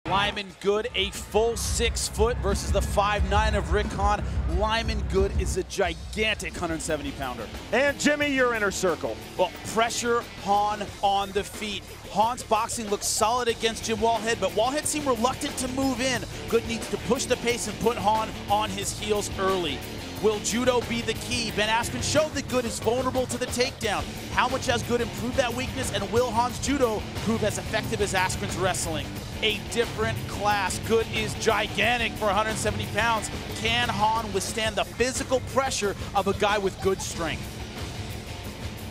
Lyman Good, a full 6 foot versus the 5'9" of Rick Hawn. Lyman Good is a gigantic 170-pounder. And Jimmy, your inner circle. Well, pressure Hawn on the feet. Hawn's boxing looks solid against Jim Wallhead, but Wallhead seemed reluctant to move in. Good needs to push the pace and put Hawn on his heels early. Will judo be the key? Ben Askren showed that Good is vulnerable to the takedown. How much has Good improved that weakness, and will Hawn's judo prove as effective as Askren's wrestling? A different class. Good is gigantic for 170 pounds. Can Hawn withstand the physical pressure of a guy with good strength?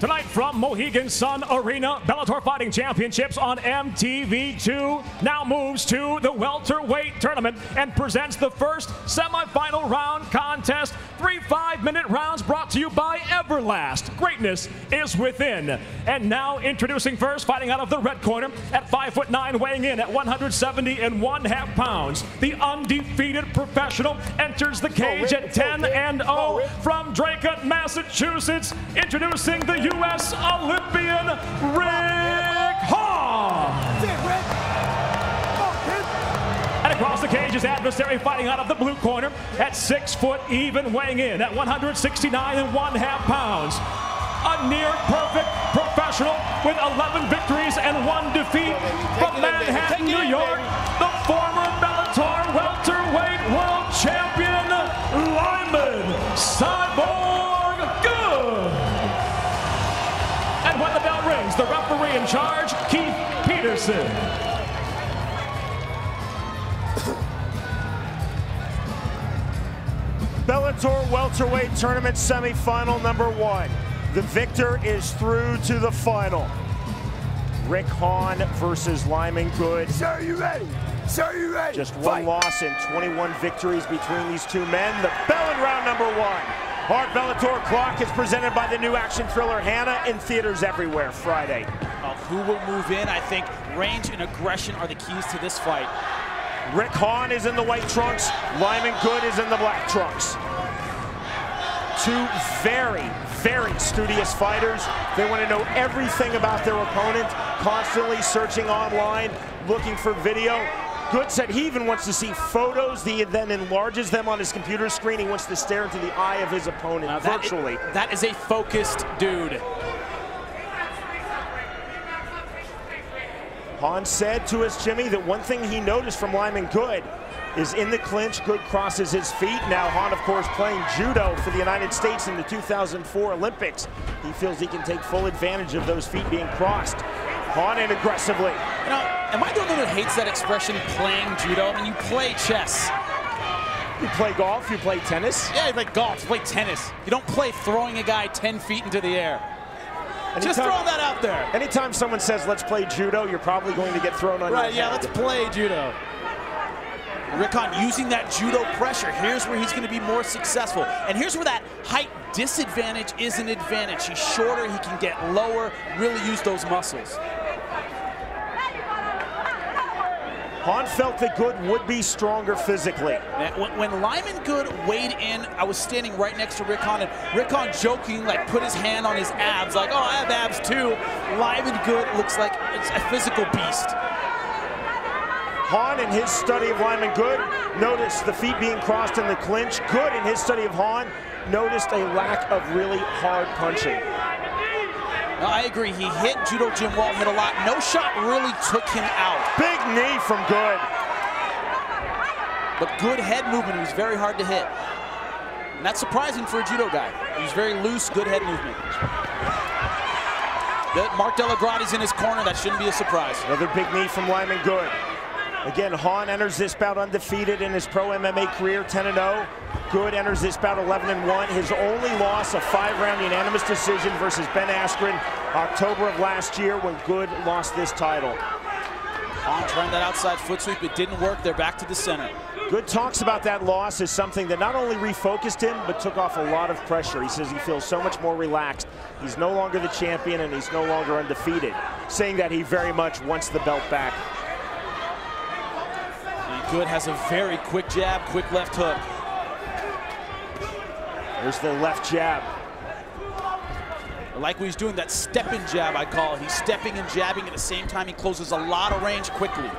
Tonight from Mohegan Sun Arena, Bellator Fighting Championships on MTV2 now moves to the welterweight tournament and presents the first semifinal round contest. 3 5-minute rounds brought to you by Everlast. Greatness is within. And now introducing first, fighting out of the red corner at 5'9", weighing in at 170.5 pounds. The undefeated professional enters the cage at 10-0 from Dracut, Massachusetts. Introducing the U.S. Olympian, Rick Hawn. And across the cage, his adversary fighting out of the blue corner at 6 foot even, weighing in at 169.5 pounds. A near perfect professional with 11 victories and 1 defeat from Manhattan, New York, the former Bellator welterweight world champion, Lyman Cyborg Good. And when the bell rings, the referee in charge, Keith Peterson. Bellator welterweight tournament semifinal number 1. The victor is through to the final. Rick Hawn versus Lyman Good. Sir, are you ready? Sir, are you ready? Just one loss and 21 victories between these two men. The bell in round number 1. Our Bellator clock is presented by the new action thriller Hannah, in theaters everywhere Friday. Who will move in? I think range and aggression are the keys to this fight. Rick Hawn is in the white trunks. Lyman Good is in the black trunks. Two very, very studious fighters. They want to know everything about their opponent, constantly searching online, looking for video. Good said he even wants to see photos. He then enlarges them on his computer screen. He wants to stare into the eye of his opponent virtually. That is a focused dude. Hawn said to us, Jimmy, that one thing he noticed from Lyman Good is in the clinch, Good crosses his feet. Now Hawn, of course, playing judo for the United States in the 2004 Olympics. He feels he can take full advantage of those feet being crossed. Hawn in aggressively. You know, am I the only one that hates that expression, playing judo? I mean, you play chess. You play golf, you play tennis. Yeah, you play golf, you play tennis. You don't play throwing a guy 10 feet into the air. Just throw that out there. Anytime someone says, let's play judo, you're probably going to get thrown on your head. Yeah, let's play judo. Rick Hawn using that judo pressure. Here's where he's going to be more successful. And here's where that height disadvantage is an advantage. He's shorter, he can get lower, really use those muscles. Hawn felt that Good would be stronger physically. When Lyman Good weighed in, I was standing right next to Rick Hawn, and Rick Hawn joking, like put his hand on his abs, like, oh, I have abs too. Lyman Good looks like it's a physical beast. Hawn, in his study of Lyman Good, noticed the feet being crossed in the clinch. Good, in his study of Hawn, noticed a lack of really hard punching. No, I agree. He hit Judo Jim Wallhead a lot. No shot really took him out. Big knee from Good. But good head movement. He was very hard to hit. And that's surprising for a judo guy. He's very loose, good head movement. Mark Delagrati's in his corner. That shouldn't be a surprise. Another big knee from Lyman Good. Again, Hawn enters this bout undefeated in his pro MMA career, 10-0. Good enters this bout 11-1. His only loss, a 5-round unanimous decision versus Ben Askren, October of last year, when Good lost this title. Hawn trying that outside foot sweep. It didn't work. They're back to the center. Good talks about that loss as something that not only refocused him, but took off a lot of pressure. He says he feels so much more relaxed. He's no longer the champion, and he's no longer undefeated, saying that he very much wants the belt back. Good has a very quick jab, quick left hook. There's the left jab. I like what he's doing, that stepping jab, I call it. He's stepping and jabbing at the same time. He closes a lot of range quickly.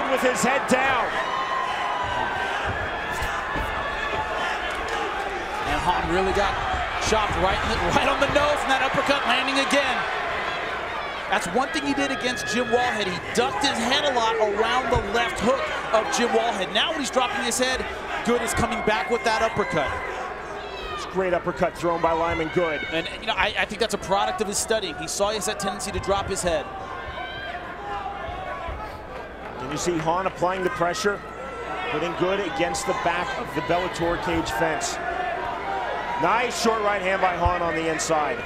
Good with his head down. And Hawn really got chopped right on the nose, and that uppercut landing again. That's one thing he did against Jim Wallhead. He ducked his head a lot around the left hook of Jim Wallhead. Now when he's dropping his head, Good is coming back with that uppercut. It's a great uppercut thrown by Lyman Good. And you know, I think that's a product of his studying. He saw he has that tendency to drop his head. And you see Hawn applying the pressure, putting Good against the back of the Bellator cage fence. Nice short right hand by Hawn on the inside.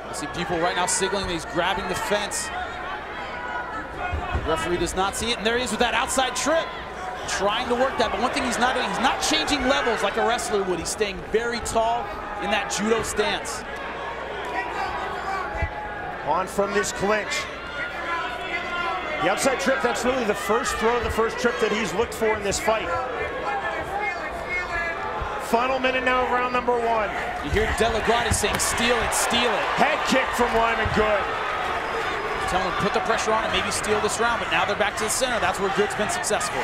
I see people right now signaling that he's grabbing the fence. The referee does not see it, and there he is with that outside trip. Trying to work that, but one thing he's not doing, he's not changing levels like a wrestler would. He's staying very tall in that judo stance. On from this clinch. The outside trip, that's really the first throw, the first trip that he's looked for in this fight. Final minute now of round number 1. You hear Della Grati saying, steal it, steal it. Head kick from Lyman Good. Telling him to put the pressure on and maybe steal this round, but now they're back to the center. That's where Good's been successful.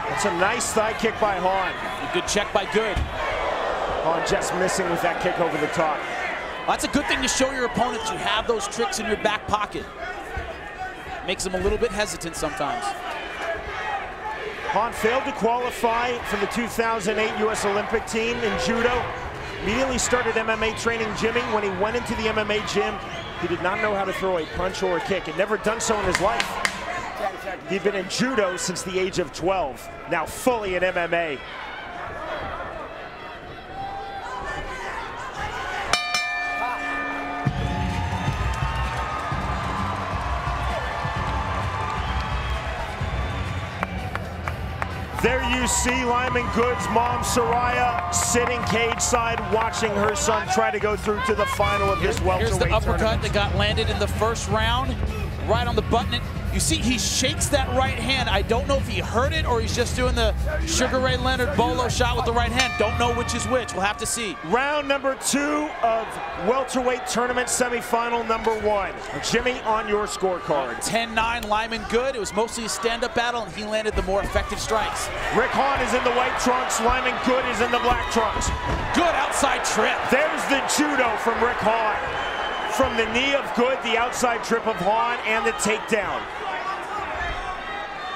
That's a nice thigh kick by Hawn. A good check by Good. Hawn just missing with that kick over the top. Well, that's a good thing to show your opponent. You have those tricks in your back pocket. Makes them a little bit hesitant sometimes. Hawn failed to qualify for the 2008 U.S. Olympic team in judo. Immediately started MMA training gymming. When he went into the MMA gym, he did not know how to throw a punch or a kick. He'd never done so in his life. He'd been in judo since the age of 12, now fully in MMA. There you see Lyman Good's mom, Soraya, sitting cage side, watching her son try to go through to the final of this welterweight tournament. Here's the uppercut that got landed in the first round, right on the button. You see, he shakes that right hand. I don't know if he heard it or he's just doing the Sugar Ray Leonard bolo shot with the right hand. Don't know which is which. We'll have to see. Round number 2 of welterweight tournament semifinal number 1. Jimmy, on your scorecard. 10-9 Lyman Good. It was mostly a stand-up battle, and he landed the more effective strikes. Rick Hawn is in the white trunks. Lyman Good is in the black trunks. Good outside trip. There's the judo from Rick Hawn. From the knee of Good, the outside trip of Hawn, and the takedown.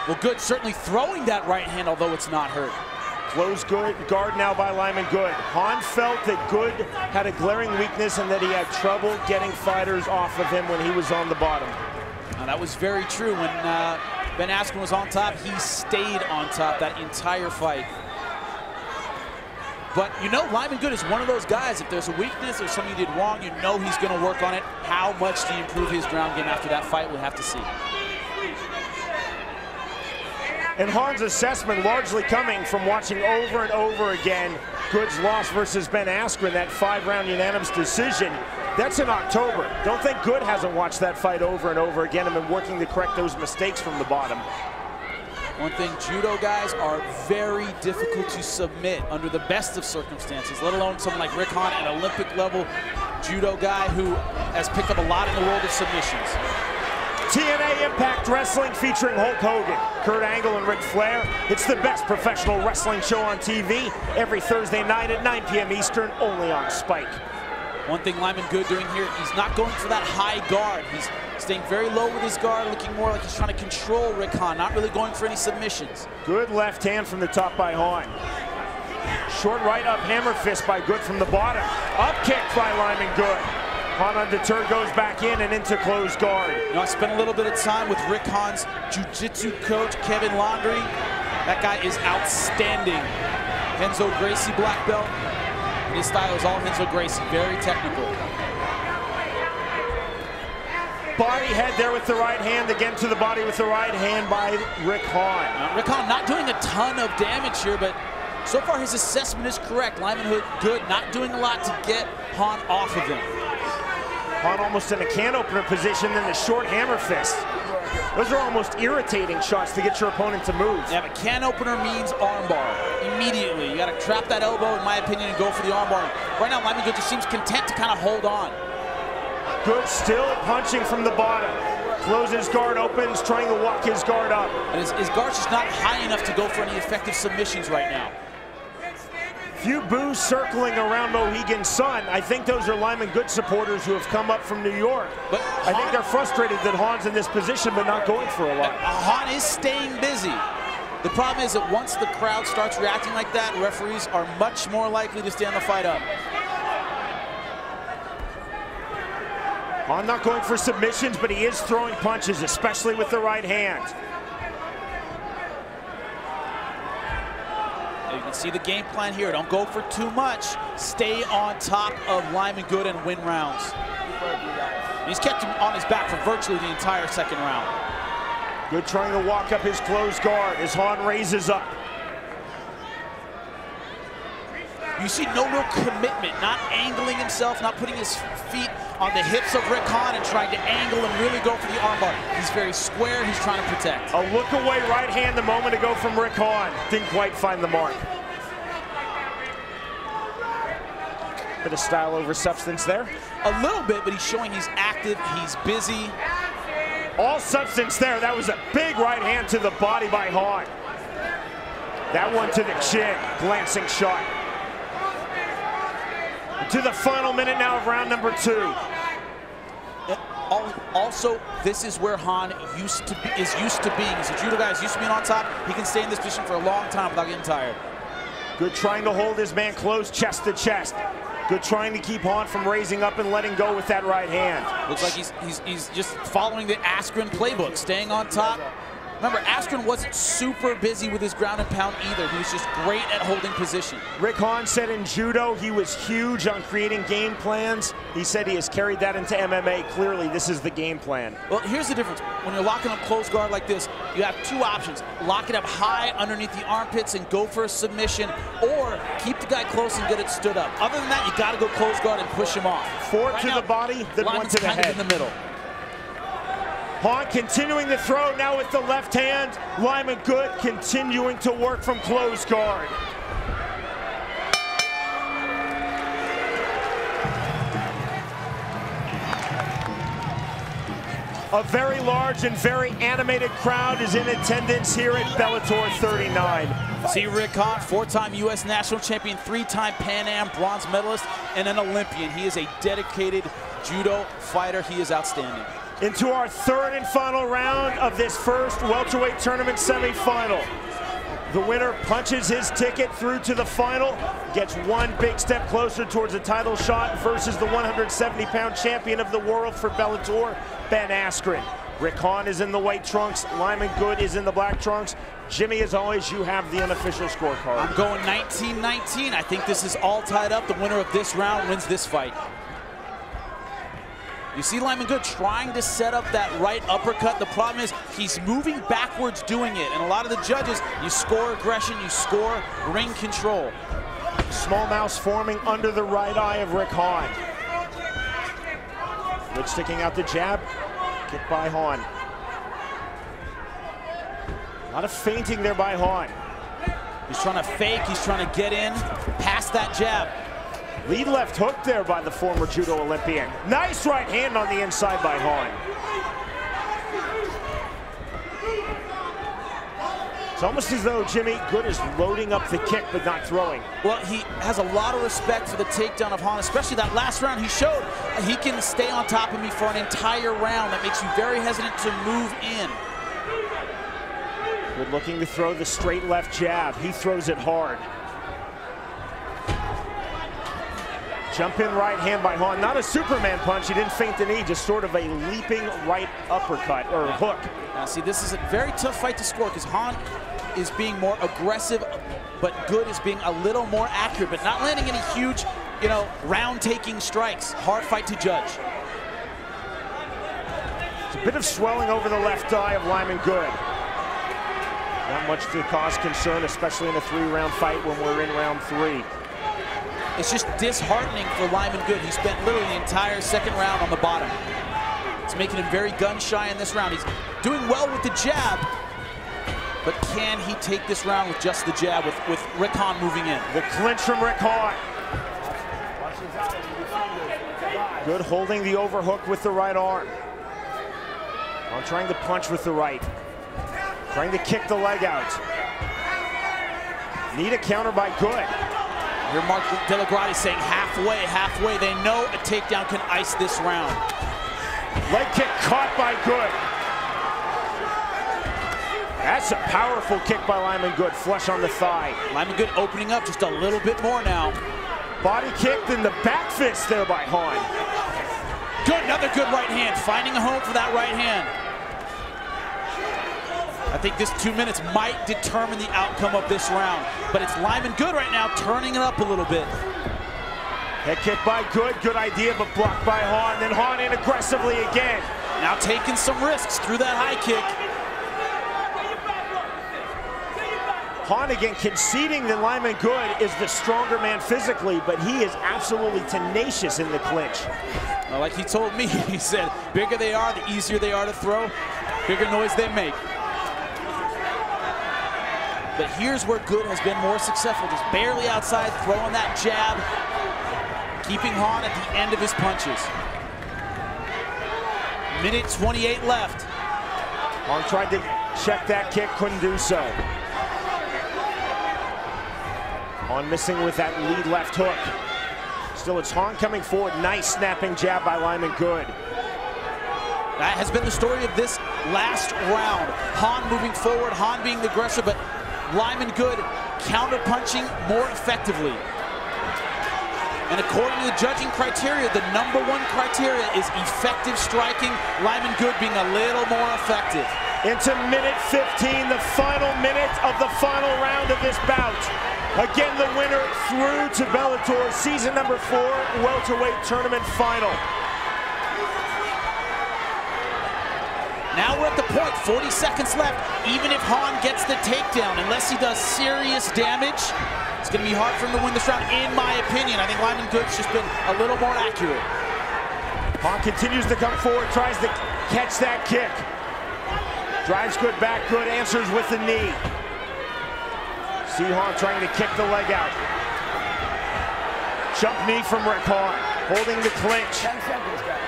Well, Good certainly throwing that right hand, although it's not hurt. Closed guard now by Lyman Good. Hawn felt that Good had a glaring weakness and that he had trouble getting fighters off of him when he was on the bottom. Now, that was very true. When Ben Askren was on top, he stayed on top that entire fight. But you know, Lyman Good is one of those guys, if there's a weakness or something you did wrong, you know he's going to work on it. How much do you improve his ground game after that fight? We'll have to see. And Hawn's assessment largely coming from watching over and over again Good's loss versus Ben Askren, that 5-round unanimous decision. That's in October. Don't think Good hasn't watched that fight over and over again and been working to correct those mistakes from the bottom. One thing, judo guys are very difficult to submit under the best of circumstances, let alone someone like Rick Hawn, an Olympic level judo guy who has picked up a lot in the world of submissions. TNA Impact Wrestling featuring Hulk Hogan, Kurt Angle, and Ric Flair. It's the best professional wrestling show on TV every Thursday night at 9 p.m. Eastern, only on Spike. One thing Lyman Good doing here, he's not going for that high guard. He's staying very low with his guard, looking more like he's trying to control Rick Hawn, not really going for any submissions. Good left hand from the top by Hawn. Short right up hammer fist by Good from the bottom. Up kick by Lyman Good. Hawn undeterred goes back in and into closed guard. You know, I spent a little bit of time with Rick Hawn's jiu-jitsu coach, Kevin Laundrie. That guy is outstanding. Renzo Gracie black belt. His style is all Renzo Gracie, very technical. Body head there with the right hand, again to the body with the right hand by Rick Hawn. Rick Hawn not doing a ton of damage here, but so far his assessment is correct. Lyman Good not doing a lot to get Hawn off of him. Hawn almost in a can opener position, then the short hammer fist. Those are almost irritating shots to get your opponent to move. Yeah, but can opener means armbar immediately. You got to trap that elbow, in my opinion, and go for the armbar. Right now, Lyman Good just seems content to kind of hold on. Good, still punching from the bottom. Closes guard, opens, trying to walk his guard up. And his guard's just not high enough to go for any effective submissions right now. Few boos circling around Mohegan Sun. I think those are Lyman Good supporters who have come up from New York. But I think they're frustrated that Hawn's in this position but not going for a lot. Hawn is staying busy. The problem is that once the crowd starts reacting like that, referees are much more likely to stand the fight up. Hawn not going for submissions, but he is throwing punches, especially with the right hand. You can see the game plan here. Don't go for too much. Stay on top of Lyman Good and win rounds. He's kept him on his back for virtually the entire second round. Good trying to walk up his closed guard as Hawn raises up. You see no real commitment, not angling himself, not putting his feet on the hips of Rick Hawn and trying to angle and really go for the armbar. He's very square, he's trying to protect. A look away right hand a moment ago from Rick Hawn. Didn't quite find the mark. Bit of style over substance there. A little bit, but he's showing he's active, he's busy. All substance there. That was a big right hand to the body by Hawn. That one to the chin, glancing shot. To the final minute now of round number 2. Also, this is where Hawn is used to being. As a judo guy, is used to being on top. He can stay in this position for a long time without getting tired. Good trying to hold his man close, chest to chest. Good trying to keep Hawn from raising up and letting go with that right hand. Looks like he's just following the Askren playbook, staying on top. Remember, Askren wasn't super busy with his ground and pound either. He was just great at holding position. Rick Hawn said in judo he was huge on creating game plans. He said he has carried that into MMA. Clearly, this is the game plan. Well, here's the difference. When you're locking up close guard like this, you have two options. Lock it up high underneath the armpits and go for a submission, or keep the guy close and get it stood up. Other than that, you got to go close guard and push him off. Four to the body, then one to the head. In the middle. Hawn continuing the throw now with the left hand. Lyman Good continuing to work from close guard. A very large and very animated crowd is in attendance here at Bellator 39. See Rick Hawn, 4-time U.S. national champion, 3-time Pan Am bronze medalist, and an Olympian. He is a dedicated judo fighter. He is outstanding. Into our third and final round of this first welterweight tournament semifinal. The winner punches his ticket through to the final, gets one big step closer towards a title shot versus the 170-pound champion of the world for Bellator, Ben Askren. Rick Hawn is in the white trunks, Lyman Good is in the black trunks. Jimmy, as always, you have the unofficial scorecard. I'm going 19-19. I think this is all tied up. The winner of this round wins this fight. You see Lyman Good trying to set up that right uppercut. The problem is he's moving backwards doing it. And a lot of the judges, you score aggression, you score ring control. Small mouse forming under the right eye of Rick Hawn. Good sticking out the jab. Kick by Hawn. A lot of feinting there by Hawn. He's trying to fake, he's trying to get in past that jab. Lead left hook there by the former judo Olympian. Nice right hand on the inside by Hawn. It's almost as though Jimmy Good is loading up the kick but not throwing. Well, he has a lot of respect for the takedown of Hawn, especially that last round. He showed he can stay on top of me for an entire round. That makes you very hesitant to move in. Good looking to throw the straight left jab. He throws it hard. Jump in right hand by Hawn. Not a Superman punch. He didn't feint the knee, just sort of a leaping right uppercut or hook. Now see, this is a very tough fight to score because Hawn is being more aggressive, but Good is being a little more accurate, but not landing any huge, round-taking strikes. Hard fight to judge. It's a bit of swelling over the left eye of Lyman Good. Not much to cause concern, especially in a 3-round fight when we're in round 3. It's just disheartening for Lyman Good. He spent literally the entire second round on the bottom. It's making him very gun-shy in this round. He's doing well with the jab, but can he take this round with just the jab with Rick Hawn moving in? The clinch from Rick Hawn. Good holding the overhook with the right arm. Hawn trying to punch with the right. Trying to kick the leg out. Need a counter by Good. Here Mark Delagrati saying halfway, halfway. They know a takedown can ice this round. Leg kick caught by Good. That's a powerful kick by Lyman Good, flush on the thigh. Lyman Good opening up just a little bit more now. Body kicked in the back fist there by Hawn. Good, another good right hand, finding a home for that right hand. I think this 2 minutes might determine the outcome of this round, but it's Lyman Good right now turning it up a little bit. Head kick by Good, good idea, but blocked by Hawn. Then Hawn in aggressively again. Now taking some risks through that high kick. Hawn again conceding that Lyman Good is the stronger man physically, but he is absolutely tenacious in the clinch. Well, like he told me, he said, bigger they are, the easier they are to throw, bigger noise they make. But here's where Good has been more successful, just barely outside, throwing that jab, keeping Hawn at the end of his punches. Minute 28 left. Hawn tried to check that kick, couldn't do so. Hawn missing with that lead left hook. Still, it's Hawn coming forward. Nice snapping jab by Lyman Good. That has been the story of this last round. Hawn moving forward, Hawn being the aggressor, but Lyman Good counter-punching more effectively. And according to the judging criteria, the #1 criteria is effective striking. Lyman Good being a little more effective. Into minute 15, the final minute of the final round of this bout. Again, the winner through to Bellator season #4 welterweight tournament final. Now we're at the point, 40 seconds left. Even if Hawn gets the takedown, unless he does serious damage, it's going to be hard for him to win this round, in my opinion. I think Lyman Good's just been a little more accurate. Hawn continues to come forward, tries to catch that kick. Drives Good back, Good answers with the knee. See Hawn trying to kick the leg out. Jump knee from Hawn, holding the clinch. 10 seconds, guys.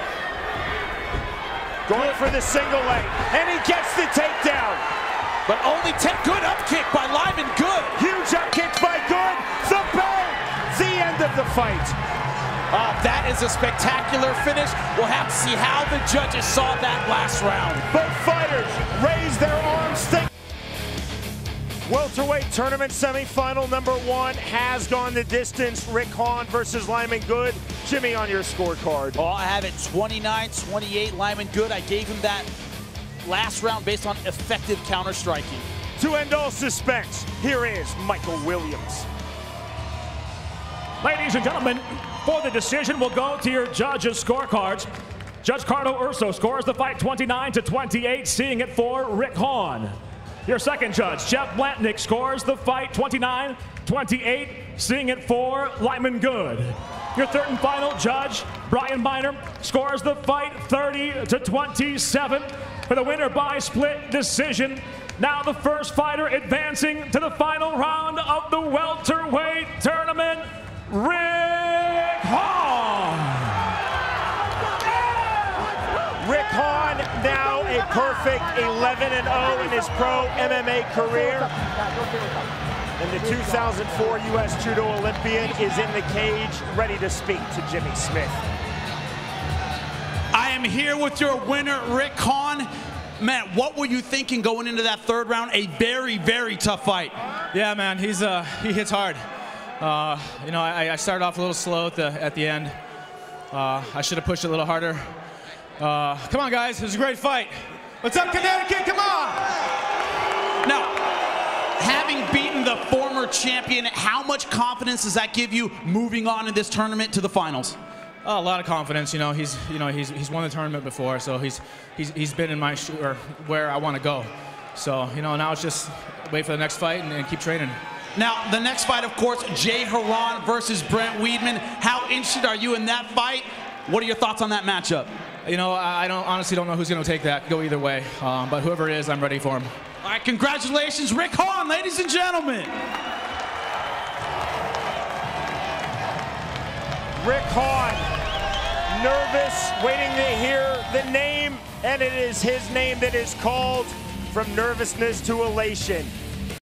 Going for the single leg, and he gets the takedown. But only 10, good up kick by Lyman Good. Huge up kick by Good, the bell, the end of the fight. That is a spectacular finish. We'll have to see how the judges saw that last round. Both fighters raise their arms. Welterweight tournament semifinal #1 has gone the distance. Rick Hawn versus Lyman Good. Jimmy, on your scorecard. Oh, I have it 29-28 Lyman Good. I gave him that last round based on effective counter striking. To end all suspense, here is Michael Williams. Ladies and gentlemen, for the decision, we'll go to your judges' scorecards. Judge Cardo Urso scores the fight 29-28, seeing it for Rick Hawn. Your second judge, Jeff Blantnick, scores the fight 29-28, seeing it for Lyman Good. Your third and final judge, Brian Miner, scores the fight 30-27 for the winner by split decision. Now the first fighter advancing to the final round of the welterweight tournament, Rick Hawn. Rick Hawn, now a perfect 11-0 in his pro MMA career. And the 2004 U.S. Judo Olympian is in the cage, ready to speak to Jimmy Smith. I am here with your winner, Rick Hawn. Man, what were you thinking going into that third round? A very, very tough fight. Yeah, man, he hits hard. You know, I started off a little slow at the end. I should have pushed a little harder. Come on, guys, it was a great fight. What's up, Connecticut? Come on! Now, having beaten the former champion, how much confidence does that give you moving on in this tournament to the finals? Oh, a lot of confidence. You know, he's won the tournament before, so he's been in my or where I want to go. So, you know, now it's just wait for the next fight and keep training. Now, the next fight, of course, Jay Hawn versus Brent Weidman. How interested are you in that fight? What are your thoughts on that matchup? You know, I honestly don't know who's going to take that, go either way. But whoever it is, I'm ready for him. All right, congratulations, Rick Hawn, ladies and gentlemen. Rick Hawn, nervous, waiting to hear the name, and it is his name that is called. From nervousness to elation.